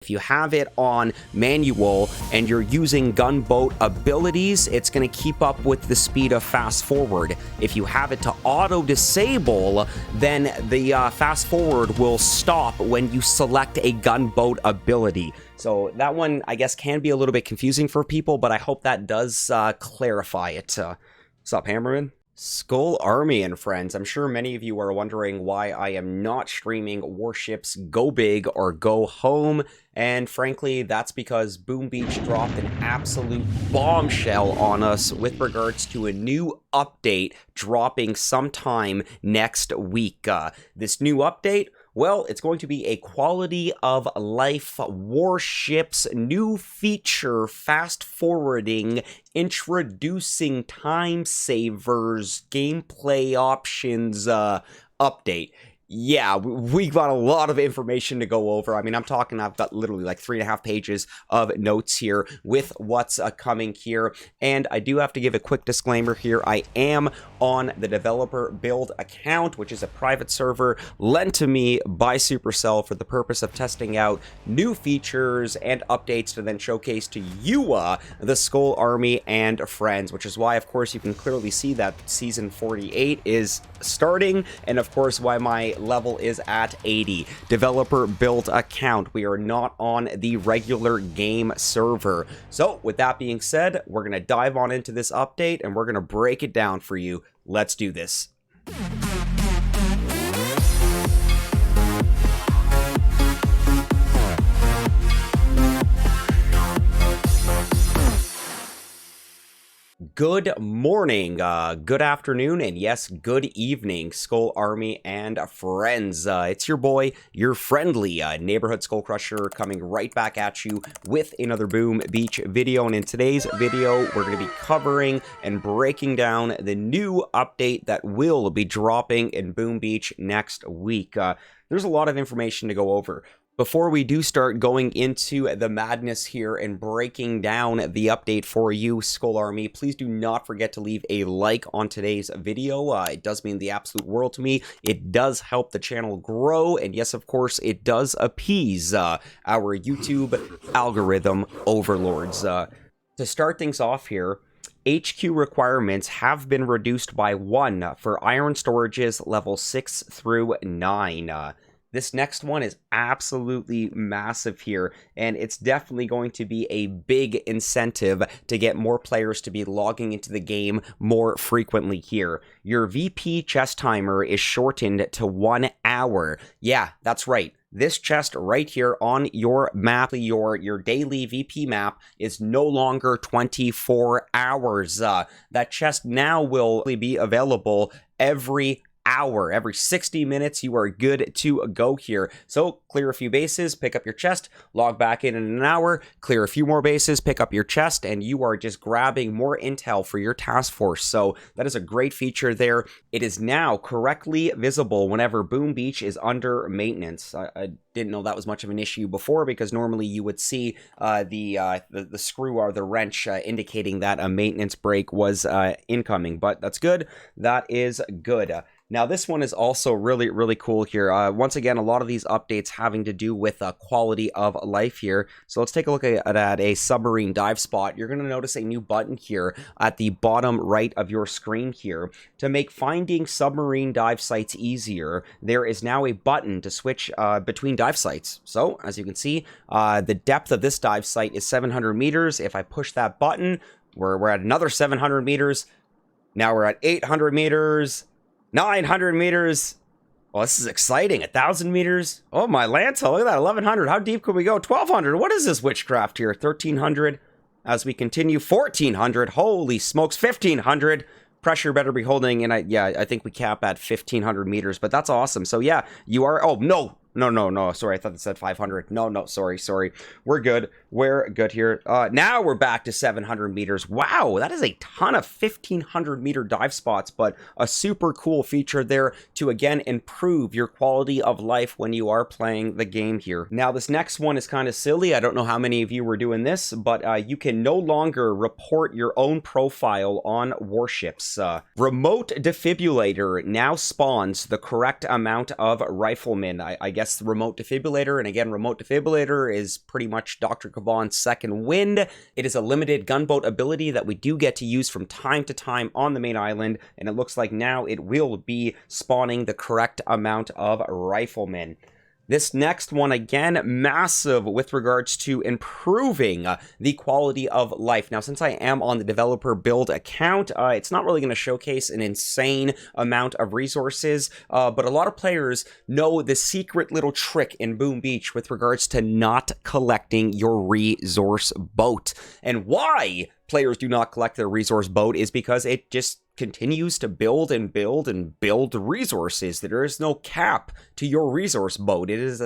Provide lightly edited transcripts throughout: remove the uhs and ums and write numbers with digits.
If you have it on manual and you're using gunboat abilities, it's going to keep up with the speed of fast forward. If you have it to auto disable, then the fast forward will stop when you select a gunboat ability. So that one, I guess, can be a little bit confusing for people, but I hope that does clarify it. What's up, Hammerman? Skull Army and friends, I'm sure many of you are wondering why I am not streaming Warships Go Big or Go Home, and frankly, that's because Boom Beach dropped an absolute bombshell on us with regards to a new update dropping sometime next week. This new update, well, it's going to be a quality of life Warships new feature, fast forwarding, introducing time savers, gameplay options update. Yeah, we got a lot of information to go over. I mean, I've got literally like 3.5 pages of notes here with what's coming here. And I do have to give a quick disclaimer here. I am on the developer build account, which is a private server lent to me by Supercell for the purpose of testing out new features and updates to then showcase to you, the Skull Army and friends, which is why, of course, you can clearly see that Season 48 is starting, and of course, why my level is at 80. Developer build account. We are not on the regular game server. So with that being said, we're going to dive on into this update and we're going to break it down for you. Let's do this. Good morning, good afternoon, and yes, good evening, Skull Army and friends. It's your boy, your friendly neighborhood SkullCrusher, coming right back at you with another Boom Beach video. And in today's video, we're going to be covering and breaking down the new update that will be dropping in Boom Beach next week. There's a lot of information to go over. Before we do start going into the madness here and breaking down the update for you, Skull Army, please do not forget to leave a like on today's video. It does mean the absolute world to me. It does help the channel grow, and yes, of course, it does appease our YouTube algorithm overlords. To start things off here, HQ requirements have been reduced by 1 for iron storages level 6 through 9. This next one is absolutely massive here, and it's definitely going to be a big incentive to get more players to be logging into the game more frequently here. Your VP chest timer is shortened to 1 hour. Yeah, that's right. This chest right here on your map, your daily VP map, is no longer 24 hours. That chest now will be available every hour. Every 60 minutes, you are good to go here. So clear a few bases, pick up your chest, log back in an hour, clear a few more bases, pick up your chest, and you are just grabbing more intel for your task force. So that is a great feature there. It is now correctly visible whenever Boom Beach is under maintenance. I didn't know that was much of an issue before, because normally you would see the screw or the wrench indicating that a maintenance break was incoming, but that's good. That is good. Now, this one is also really, really cool here. Once again, a lot of these updates having to do with quality of life here. So let's take a look at a submarine dive spot. You're going to notice a new button here at the bottom right of your screen here. To make finding submarine dive sites easier, there is now a button to switch between dive sites. So, as you can see, the depth of this dive site is 700 meters. If I push that button, we're at another 700 meters. Now we're at 800 meters. 900 meters. Well, this is exciting. 1,000 meters. Oh, my Lanta. Look at that. 1,100. How deep could we go? 1,200. What is this witchcraft here? 1,300. As we continue, 1,400. Holy smokes. 1,500. Pressure better be holding. And I think we cap at 1,500 meters. But that's awesome. So, yeah, you are. Oh, no. No. Sorry, I thought it said 500. No. Sorry. We're good. We're good here. Now we're back to 700 meters. Wow, that is a ton of 1,500 meter dive spots, but a super cool feature there to, again, improve your quality of life when you are playing the game here. Now, this next one is kind of silly. I don't know how many of you were doing this, but you can no longer report your own profile on Warships. Remote defibrillator now spawns the correct amount of riflemen. I guess guess, the remote defibrillator. And again, remote defibrillator is pretty much Dr. Kavan's second wind. It is a limited gunboat ability that we do get to use from time to time on the main island, and it looks like now it will be spawning the correct amount of riflemen. This next one, again, massive with regards to improving the quality of life. Now, since I am on the developer build account, it's not really going to showcase an insane amount of resources, but a lot of players know the secret little trick in Boom Beach with regards to not collecting your resource boat. And why players do not collect their resource boat is because it just continues to build and build and build resources. There is no cap to your resource boat. It is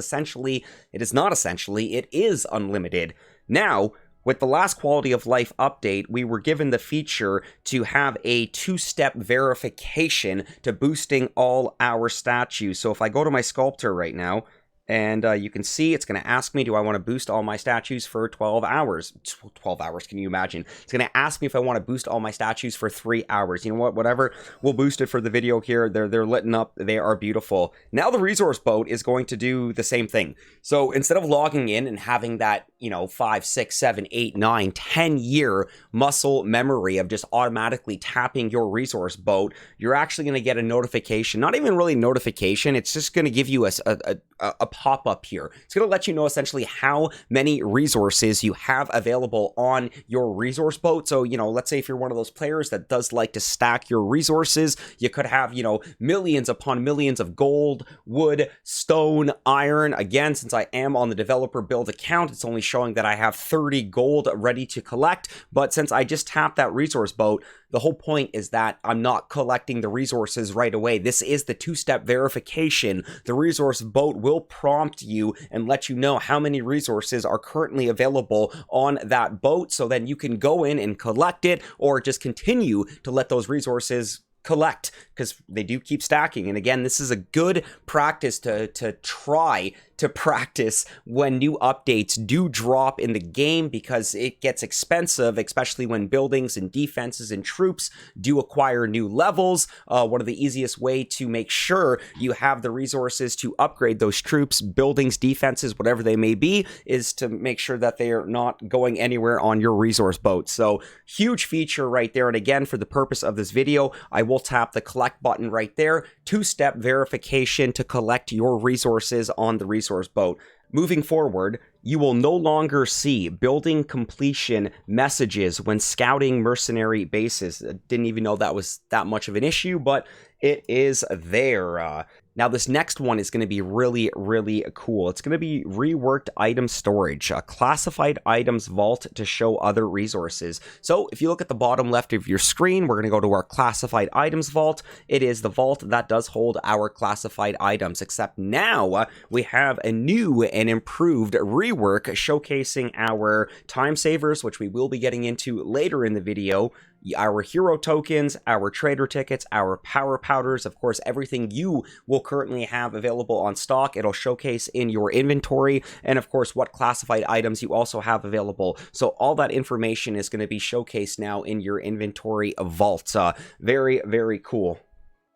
unlimited. Now, with the last quality of life update, we were given the feature to have a 2-step verification to boosting all our statues. So if I go to my sculptor right now, and you can see it's going to ask me, do I want to boost all my statues for 12 hours? 12 hours, can you imagine? It's going to ask me if I want to boost all my statues for 3 hours. You know what? Whatever. We'll boost it for the video here. They're lit up. They are beautiful. Now the resource boat is going to do the same thing. So instead of logging in and having that, 5, 6, 7, 8, 9, 10-year muscle memory of just automatically tapping your resource boat, you're actually going to get a notification. Not even really notification. It's just going to give you a pop-up here. It's going to let you know essentially how many resources you have available on your resource boat. So, let's say if you're one of those players that does like to stack your resources, you could have, millions upon millions of gold, wood, stone, iron. Again, since I am on the developer build account, it's only showing that I have 30 gold ready to collect. But since I just tapped that resource boat, the whole point is that I'm not collecting the resources right away. This is the 2-step verification. The resource boat will prompt you and let you know how many resources are currently available on that boat, so then you can go in and collect it, or just continue to let those resources collect, because they do keep stacking. And again, this is a good practice to try to practice when new updates do drop in the game, because it gets expensive, especially when buildings and defenses and troops do acquire new levels. One of the easiest way to make sure you have the resources to upgrade those troops, buildings, defenses, whatever they may be, is to make sure that they are not going anywhere on your resource boat. So huge feature right there. And again, for the purpose of this video, I will tap the collect button right there. 2-step verification to collect your resources on the resource boat. Moving forward, you will no longer see building completion messages when scouting mercenary bases. I didn't even know that was that much of an issue, but it is there. Now, this next one is going to be really, really cool. It's going to be reworked item storage, a classified items vault to show other resources. So if you look at the bottom left of your screen, we're going to go to our classified items vault. It is the vault that does hold our classified items, except now we have a new and improved rework showcasing our time savers, which we will be getting into later in the video, our hero tokens, our trader tickets, our power powders, of course, everything you will currently have available on stock. It'll showcase in your inventory, and of course, what classified items you also have available. So all that information is going to be showcased now in your inventory vault. Very, very cool.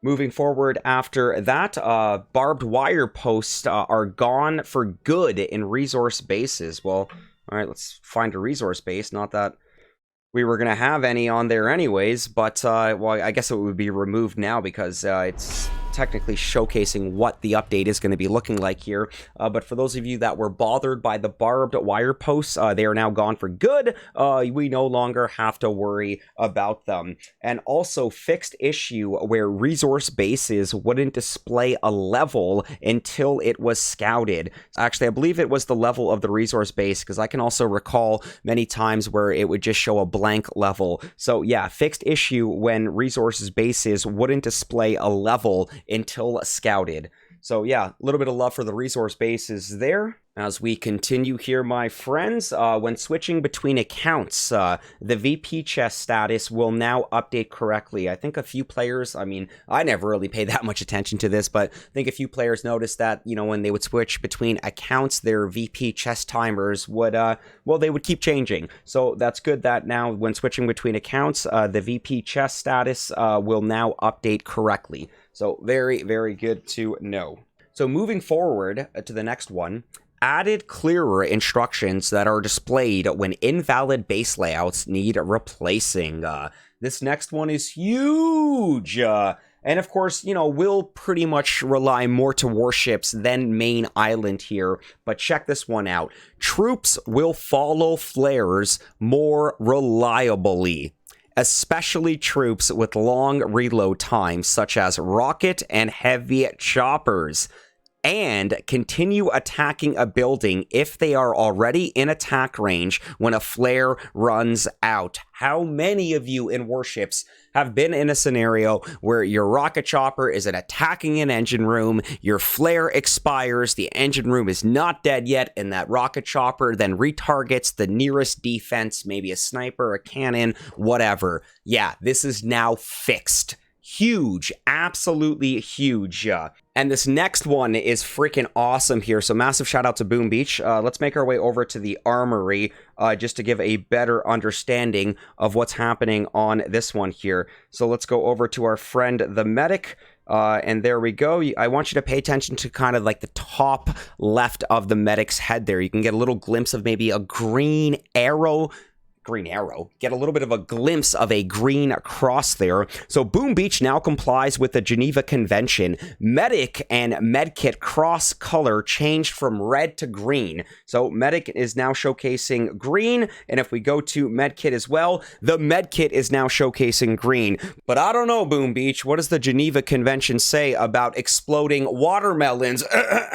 Moving forward after that, barbed wire posts are gone for good in resource bases. Well, all right, let's find a resource base. Not that we were going to have any on there anyways, but, well, I guess it would be removed now because it's technically showcasing what the update is going to be looking like here. But for those of you that were bothered by the barbed wire posts, they are now gone for good. We no longer have to worry about them. And also fixed issue where resource bases wouldn't display a level until it was scouted. Actually, I believe it was the level of the resource base, because I can also recall many times where it would just show a blank level. So yeah, fixed issue when resources bases wouldn't display a level until scouted. So yeah, a little bit of love for the resource bases there. As we continue here, my friends, when switching between accounts, the VP chest status will now update correctly. I think a few players, I mean, I never really paid that much attention to this, but I think a few players noticed that, you know, when they would switch between accounts, their VP chest timers would, well, they would keep changing. So that's good that now when switching between accounts, the VP chest status will now update correctly. So very, very good to know. So moving forward to the next one, added clearer instructions that are displayed when invalid base layouts need replacing. This next one is huge. And of course, we'll pretty much rely more to warships than main island here. But check this one out. Troops will follow flares more reliably, especially troops with long reload times, such as rocket and heavy choppers, and continue attacking a building if they are already in attack range when a flare runs out. How many of you in Warships have been in a scenario where your rocket chopper is attacking an engine room, your flare expires, the engine room is not dead yet, and that rocket chopper then retargets the nearest defense, maybe a sniper, a cannon, whatever. Yeah, this is now fixed. Huge, absolutely huge. And this next one is freaking awesome here. So massive shout out to Boom Beach. Let's make our way over to the armory just to give a better understanding of what's happening on this one here. So let's go over to our friend, the medic. And there we go. I want you to pay attention to kind of like the top left of the medic's head there. You can get a little glimpse of maybe a green arrow. Get a little bit of a glimpse of a green cross there. So Boom Beach now complies with the Geneva Convention. Medic and Medkit cross color changed from red to green. So Medic is now showcasing green, and if we go to Medkit as well, the Medkit is now showcasing green. But I don't know, Boom Beach, what does the Geneva Convention say about exploding watermelons?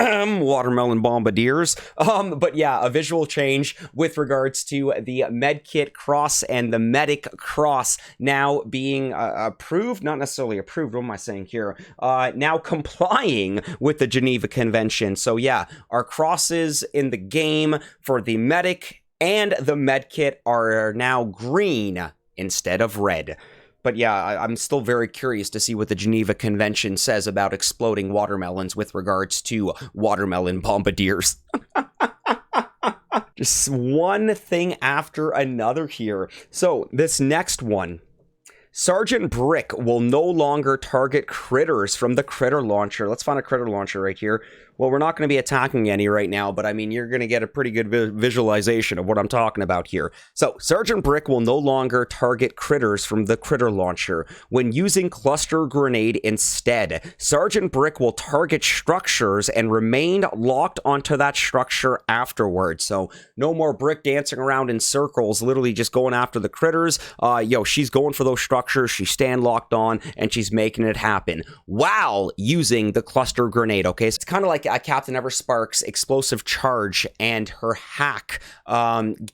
Watermelon bombardiers. But yeah, a visual change with regards to the Medkit cross and the medic cross now being approved, not necessarily approved, what am I saying here, now complying with the Geneva Convention. So yeah, our crosses in the game for the medic and the medkit are now green instead of red. But yeah, I'm still very curious to see what the Geneva Convention says about exploding watermelons with regards to watermelon bombardiers. Just one thing after another here. So this next one, Sergeant Brick will no longer target critters from the critter launcher. Let's find a critter launcher right here. Well, we're not going to be attacking any right now, but I mean, you're going to get a pretty good visualization of what I'm talking about here. So, Sergeant Brick will no longer target critters from the critter launcher. When using cluster grenade instead, Sergeant Brick will target structures and remain locked onto that structure afterwards. So, no more Brick dancing around in circles, literally just going after the critters. She's going for those structures, she's staying locked on, and she's making it happen while using the cluster grenade, okay? So it's kind of like Captain Everspark's explosive charge and her hack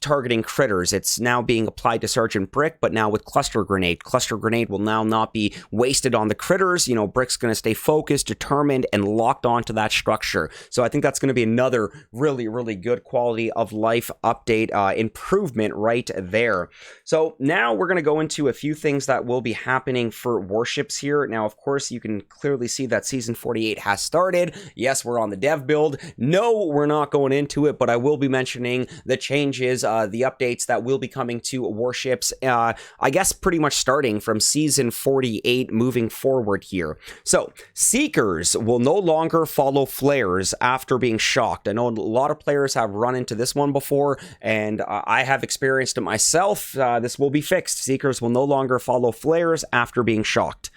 targeting critters. It's now being applied to Sergeant Brick, but now with cluster grenade. Cluster grenade will now not be wasted on the critters. Brick's going to stay focused, determined, and locked onto that structure. So I think that's going to be another really, really good quality of life update improvement right there. So now we're going to go into a few things that will be happening for Warships here. Now, of course, you can clearly see that Season 48 has started. Yes, we're on the dev build. No, we're not going into it, but I will be mentioning the changes, the updates that will be coming to Warships, I guess pretty much starting from Season 48 moving forward here. So, Seekers will no longer follow flares after being shocked. I know a lot of players have run into this one before, and I have experienced it myself. This will be fixed. Seekers will no longer follow flares after being shocked.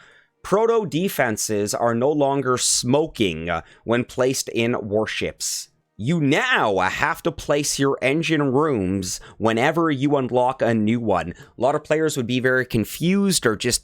Proto defenses are no longer smoking when placed in warships. You now have to place your engine rooms whenever you unlock a new one. A lot of players would be very confused or just,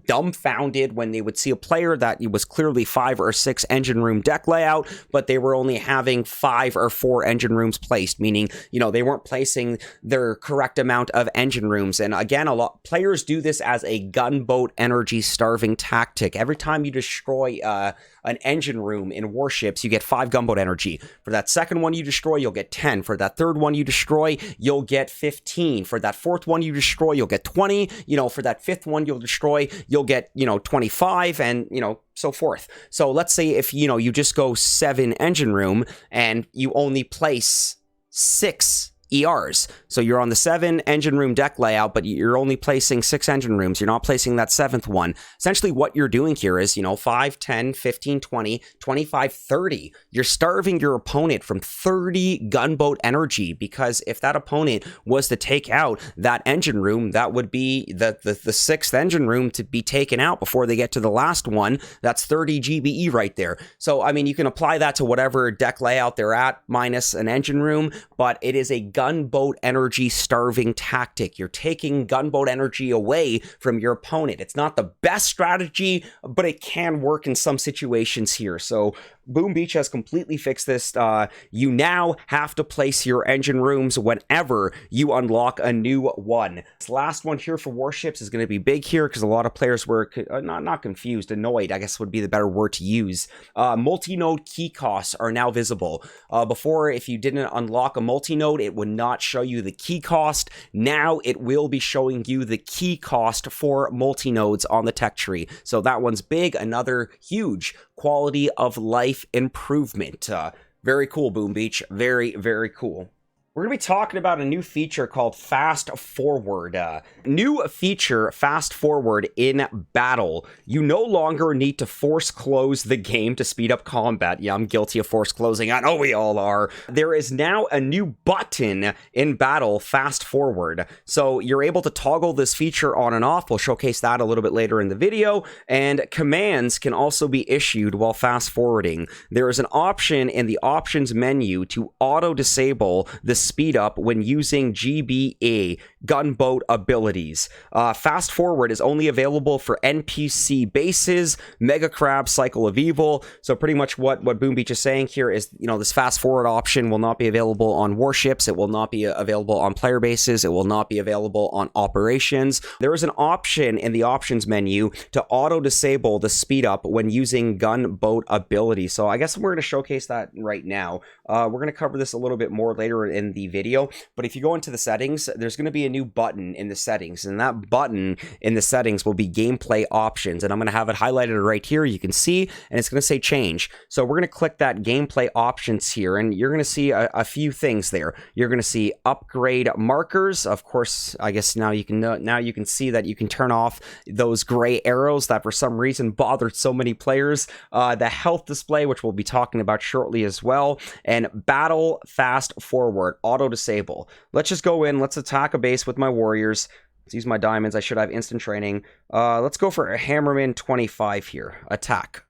dumbfounded when they would see a player that it was clearly 5 or 6 engine room deck layout, but they were only having 5 or 4 engine rooms placed, meaning, they weren't placing their correct amount of engine rooms. And again, a lot players do this as a gunboat energy starving tactic. Every time you destroy an engine room in Warships, you get 5 gunboat energy. For that second one you destroy, you'll get 10. For that third one you destroy, you'll get 15. For that fourth one you destroy, you'll get 20. For that fifth one you'll destroy, you'll get, 25, and, so forth. So let's say if, you just go 7 engine room and you only place 6 ERs. So you're on the 7 engine room deck layout, but you're only placing 6 engine rooms. You're not placing that 7th one. Essentially what you're doing here is, 5, 10, 15, 20, 25, 30. You're starving your opponent from 30 gunboat energy, because if that opponent was to take out that engine room, that would be the 6th engine room to be taken out before they get to the last one. That's 30 GBE right there. So, I mean, you can apply that to whatever deck layout they're at, minus an engine room, but it is a gunboat energy starving tactic. You're taking gunboat energy away from your opponent. It's not the best strategy, but it can work in some situations here. So Boom Beach has completely fixed this. You now have to place your engine rooms whenever you unlock a new one. This last one here for Warships is going to be big here, because a lot of players were not confused, annoyed, I guess would be the better word to use. Multi-node key costs are now visible. Before, if you didn't unlock a multi-node, it would not show you the key cost. Now it will be showing you the key cost for multi-nodes on the tech tree. So that one's big. Another huge quality of life improvement. Very cool, Boom Beach. Very, very cool. We're going to be talking about a new feature called Fast Forward. New feature, Fast Forward in battle. You no longer need to force close the game to speed up combat. Yeah, I'm guilty of force closing. I know we all are. There is now a new button in battle, Fast Forward. So you're able to toggle this feature on and off. We'll showcase that a little bit later in the video. And commands can also be issued while fast forwarding. There is an option in the options menu to auto-disable the speed up when using GBA, gunboat abilities. Fast forward is only available for NPC bases, Mega Crab, Cycle of Evil. So pretty much what Boom Beach is saying here is, this fast forward option will not be available on Warships. It will not be available on player bases. It will not be available on operations. There is an option in the options menu to auto disable the speed up when using gunboat ability. So I guess we're going to showcase that right now. We're going to cover this a little bit more later in the video, but if you go into the settings, there's going to be a new button in the settings, and that button in the settings will be gameplay options, and I'm going to have it highlighted right here. You can see, and it's going to say change. So we're going to click that gameplay options here, and you're going to see a few things there. You're going to see upgrade markers. Of course, I guess now you can see that you can turn off those gray arrows that for some reason bothered so many players. The health display, which we'll be talking about shortly as well, and battle fast forward auto disable. Let's just go in. Let's attack a base with my warriors. Let's use my diamonds. I should have instant training. Let's go for a Hammerman 25 here. Attack.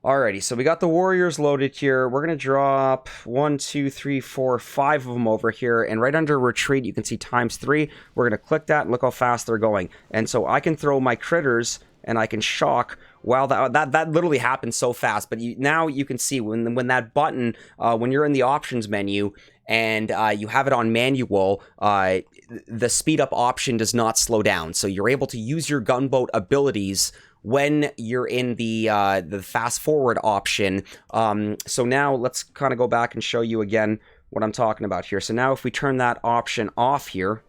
Alrighty, so we got the warriors loaded here. We're going to drop 1, 2, 3, 4, 5 of them over here. And right under retreat, you can see ×3. We're going to click that and look how fast they're going. And so I can throw my critters and I can shock. Wow, that literally happens so fast. But now you can see when that button, when you're in the options menu and you have it on manual, the speed up option does not slow down. So you're able to use your gunboat abilities when you're in the fast forward option. So now let's kind of go back and show you again what I'm talking about here. So now if we turn that option off here,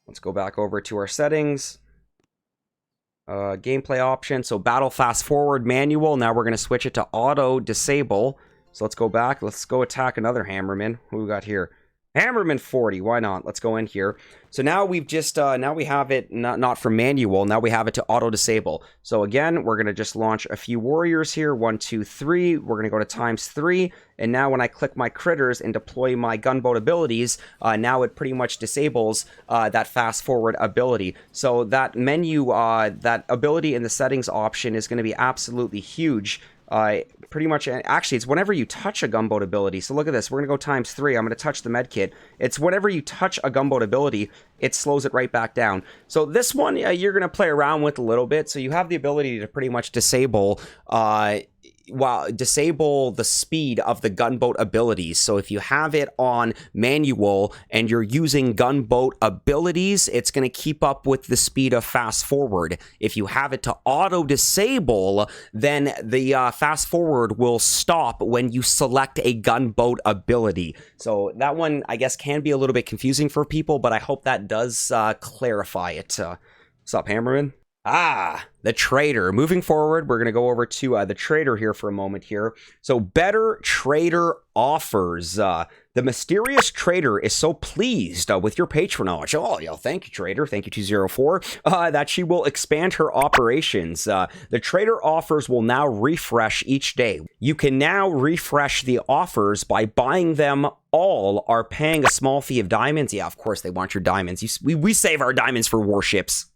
let's go back over to our settings. Gameplay option, so battle fast forward manual. Now we're going to switch it to auto disable. So let's go back. Let's go attack another Hammerman. Who we got here? Hammerman 40. Why not? Let's go in here. So now we've just now we have it not from manual. Now we have it to auto disable. So again, we're gonna just launch a few warriors here. 1, 2, 3. We're gonna go to ×3. And now when I click my critters and deploy my gunboat abilities, now it pretty much disables that fast forward ability. So that menu, that ability in the settings option is going to be absolutely huge. Pretty much, actually, it's whenever you touch a gunboat ability. So look at this. We're going to go ×3. I'm going to touch the medkit. It's whenever you touch a gunboat ability, it slows it right back down. So this one, you're going to play around with a little bit. So you have the ability to pretty much disable the speed of the gunboat abilities. So if you have it on manual and you're using gunboat abilities, it's going to keep up with the speed of fast forward. If you have it to auto disable, then the fast forward will stop when you select a gunboat ability. So that one, I guess, can be a little bit confusing for people, but I hope that does clarify it. What's up, Hammerman? The trader. Moving forward, we're going to go over to the trader here for a moment here. So better trader offers. The mysterious trader is so pleased with your patronage. Oh, yeah, thank you, trader. Thank you, 204. That she will expand her operations. The trader offers will now refresh each day. You can now refresh the offers by buying them all are paying a small fee of diamonds. Yeah, of course they want your diamonds. We save our diamonds for warships.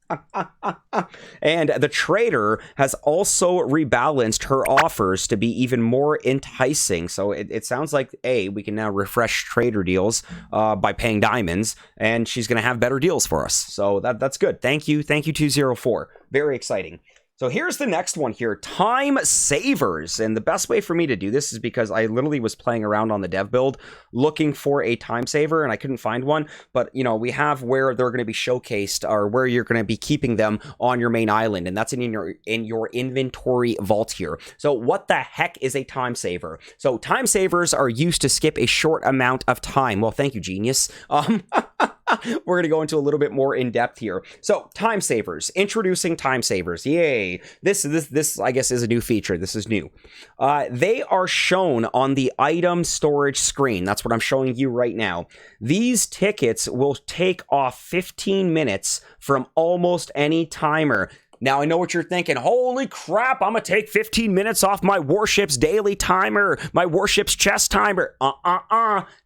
And the trader has also rebalanced her offers to be even more enticing. So it sounds like, we can now refresh trader deals by paying diamonds, and she's going to have better deals for us. So that's good. Thank you, 204. Very exciting. So here's the next one here, time savers. And the best way for me to do this is because I literally was playing around on the dev build looking for a time saver and I couldn't find one. But, we have where they're going to be showcased or where you're going to be keeping them on your main island. And that's in your inventory vault here. So what the heck is a time saver? So time savers are used to skip a short amount of time. Well, thank you, genius. We're going to go into a little bit more in depth here. So time savers, introducing time savers. Yay. This I guess is a new feature. This is new. They are shown on the item storage screen. That's what I'm showing you right now. These tickets will take off 15 minutes from almost any timer. Now, I know what you're thinking. Holy crap, I'm going to take 15 minutes off my Warships daily timer, my Warships chest timer.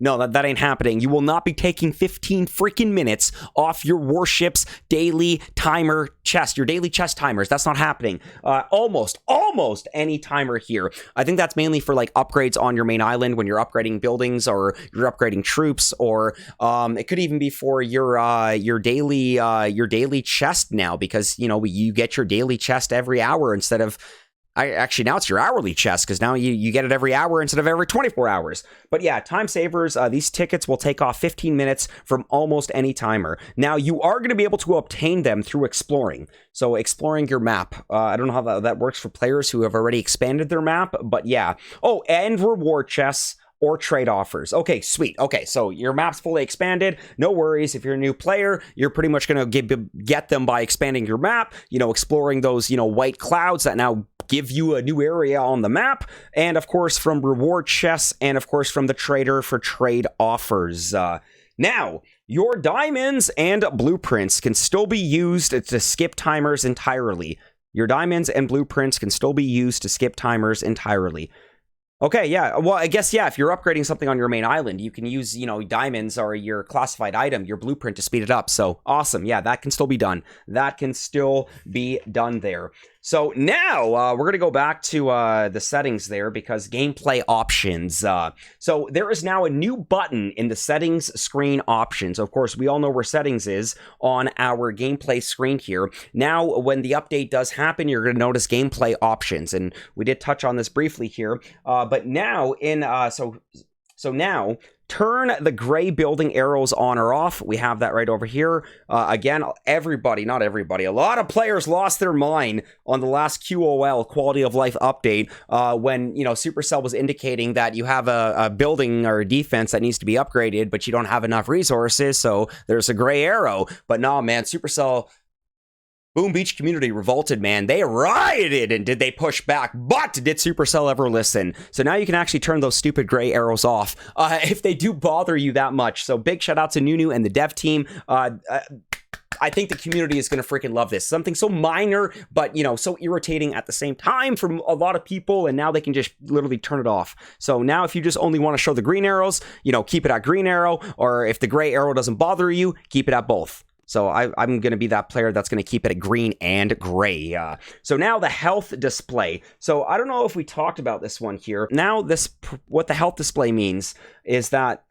No, that ain't happening. You will not be taking 15 freaking minutes off your Warships daily timer chest, your daily chest timers. That's not happening. Almost any timer here. I think that's mainly for like upgrades on your main island when you're upgrading buildings or you're upgrading troops, or it could even be for your daily chest now, because you get your daily chest every hour instead of actually now it's your hourly chest, because now you get it every hour instead of every 24 hours. But yeah, time savers, these tickets will take off 15 minutes from almost any timer. Now you are going to be able to obtain them through exploring. So exploring your map. I don't know how that works for players who have already expanded their map, but yeah. Oh, and reward chests or trade offers. Okay, sweet. Okay, so your map's fully expanded. No worries. If you're a new player, you're pretty much going to get them by expanding your map, exploring those, white clouds that now give you a new area on the map. And of course, from reward chests, and of course, from the trader for trade offers. Now, your diamonds and blueprints can still be used to skip timers entirely. Your diamonds and blueprints can still be used to skip timers entirely. Okay, yeah. Well, I guess, yeah, if you're upgrading something on your main island, you can use, diamonds or your classified item, your blueprint, to speed it up. So, awesome. Yeah, that can still be done. That can still be done there. So now we're going to go back to the settings there, because gameplay options. So there is now a new button in the settings screen options. Of course, we all know where settings is on our gameplay screen here. Now, when the update does happen, you're going to notice gameplay options. And we did touch on this briefly here. But now so now, turn the gray building arrows on or off. We have that right over here. Again, not everybody, a lot of players lost their mind on the last QOL, quality of life update, when, Supercell was indicating that you have a building or a defense that needs to be upgraded, but you don't have enough resources, so there's a gray arrow. But no, man, Supercell... Boom Beach community revolted, man. They rioted, and did they push back? But did Supercell ever listen? So now you can actually turn those stupid gray arrows off if they do bother you that much. So big shout out to Nunu and the dev team. I think the community is going to freaking love this. Something so minor, but, so irritating at the same time from a lot of people, and now they can just literally turn it off. So now if you just only want to show the green arrows, keep it at green arrow, or if the gray arrow doesn't bother you, keep it at both. So I'm going to be that player that's going to keep it at green and gray. So now the health display. So I don't know if we talked about this one here. Now what the health display means is that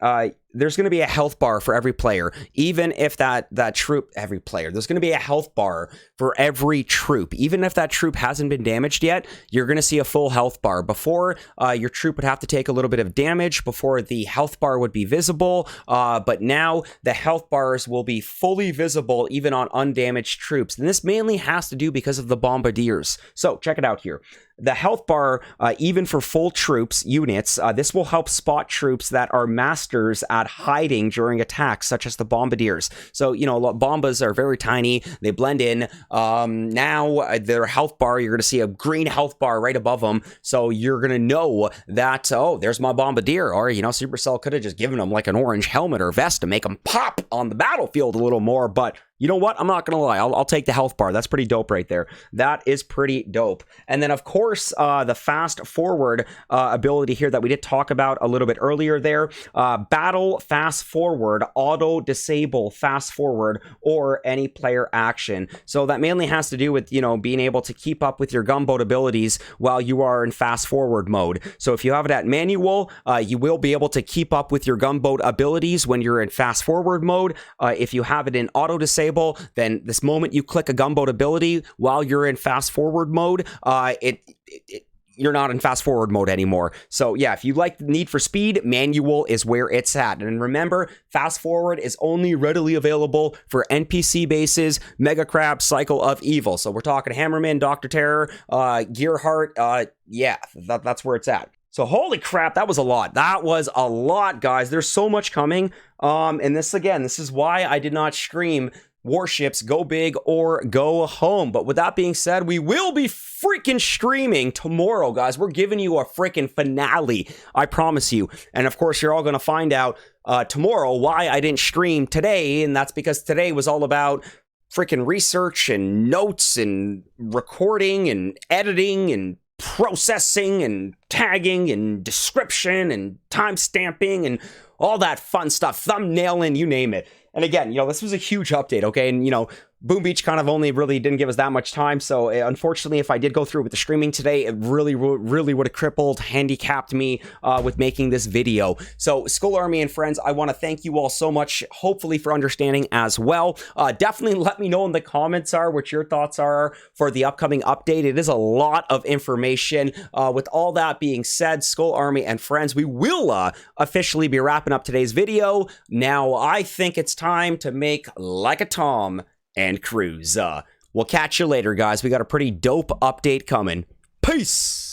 there's going to be a health bar for every player, even if that troop, every player, there's going to be a health bar for every troop. Even if that troop hasn't been damaged yet, you're going to see a full health bar. Before, your troop would have to take a little bit of damage before the health bar would be visible. But now the health bars will be fully visible even on undamaged troops. And this mainly has to do because of the bombardiers. So check it out here. the health bar, even for full troops units, this will help spot troops that are masters at hiding during attacks, such as the bombardiers. So, you know, bombas are very tiny. They blend in. Now, their health bar, you're going to see a green health bar right above them. So you're going to know that, oh, there's my bombardier. Or, you know, Supercell could have just given them like an orange helmet or vest to make them pop on the battlefield a little more. But you know what? I'm not going to lie. I'll take the health bar. That's pretty dope right there. That is pretty dope. And then, of course, the fast forward ability here that we did talk about a little bit earlier there. Battle fast forward, auto disable fast forward, or any player action. So that mainly has to do with, you know, being able to keep up with your gunboat abilities while you are in fast forward mode. So if you have it at manual, you will be able to keep up with your gunboat abilities when you're in fast forward mode. If you have it in auto disable, then this moment you click a gunboat ability while you're in fast forward mode, you're not in fast forward mode anymore. So yeah, if you like Need for Speed, manual is where it's at. And remember, fast forward is only readily available for NPC bases, Mega Crab, Cycle of Evil. So we're talking Hammerman, Dr. Terror, Gearheart, yeah, that's where it's at. So holy crap, that was a lot. That was a lot, guys. There's so much coming. And this is why I did not stream Warships Go Big or Go Home. But with that being said, we will be freaking streaming tomorrow, guys. We're giving you a freaking finale, I promise you. And of course, you're all going to find out tomorrow why I didn't stream today. And that's because today was all about freaking research and notes and recording and editing and processing and tagging and description and time stamping and all that fun stuff, thumbnailing, you name it. And again, you know, this was a huge update, okay? And, you know, Boom Beach kind of only really didn't give us that much time. So unfortunately, if I did go through with the streaming today, it really would have crippled, handicapped me with making this video. So Skull Army and friends, I want to thank you all so much, hopefully for understanding as well. Definitely let me know in the comments what your thoughts are for the upcoming update. It is a lot of information. With all that being said, Skull Army and friends, we will officially be wrapping up today's video. Now, I think it's time to make like a Tom and cruise. We'll catch you later, guys. We got a pretty dope update coming. Peace!